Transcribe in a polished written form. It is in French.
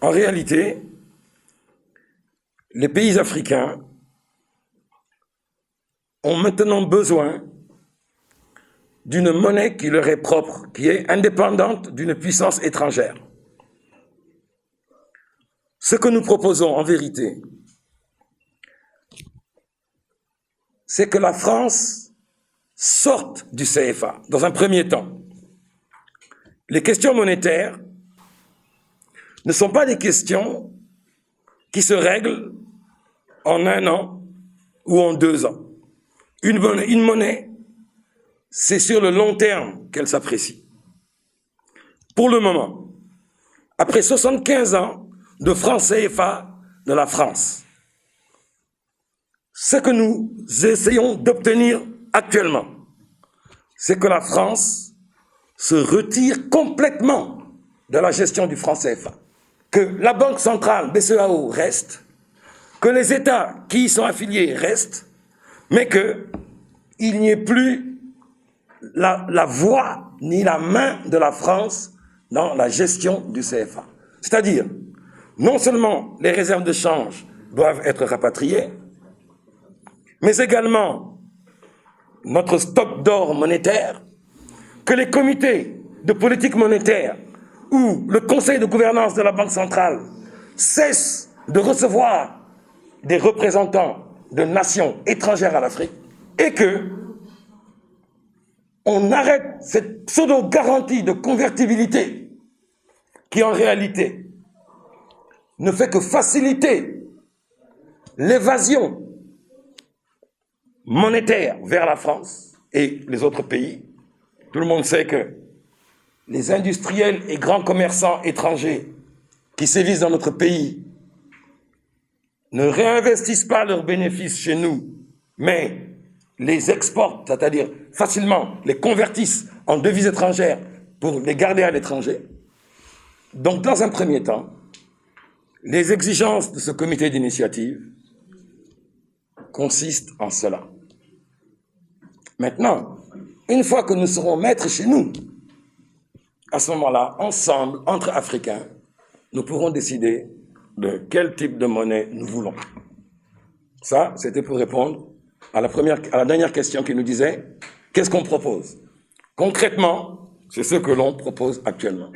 En réalité, les pays africains ont maintenant besoin d'une monnaie qui leur est propre, qui est indépendante d'une puissance étrangère. Ce que nous proposons en vérité, c'est que la France sorte du CFA dans un premier temps. Les questions monétaires ne sont pas des questions qui se règlent en 1 an ou en 2 ans. Une monnaie, c'est sur le long terme qu'elle s'apprécie. Pour le moment, après 75 ans de franc CFA de la France, ce que nous essayons d'obtenir actuellement, c'est que la France se retire complètement de la gestion du franc CFA, que la Banque centrale, BCEAO, reste, que les États qui y sont affiliés restent, mais qu'il n'y ait plus la voix ni la main de la France dans la gestion du CFA. C'est-à-dire, non seulement les réserves de change doivent être rapatriées, mais également notre stock d'or monétaire, que les comités de politique monétaire ou le conseil de gouvernance de la Banque centrale cessent de recevoir des représentants de nations étrangères à l'Afrique et qu'on arrête cette pseudo-garantie de convertibilité qui, en réalité, ne fait que faciliter l'évasion monétaire vers la France et les autres pays. Tout le monde sait que les industriels et grands commerçants étrangers qui sévissent dans notre pays ne réinvestissent pas leurs bénéfices chez nous, mais les exportent, c'est-à-dire facilement les convertissent en devises étrangères pour les garder à l'étranger. Donc, dans un premier temps, les exigences de ce comité d'initiative consistent en cela. Maintenant, une fois que nous serons maîtres chez nous, à ce moment-là, ensemble, entre Africains, nous pourrons décider de quel type de monnaie nous voulons. Ça, c'était pour répondre à la dernière question qui nous disait « Qu'est-ce qu'on propose ?» Concrètement, c'est ce que l'on propose actuellement.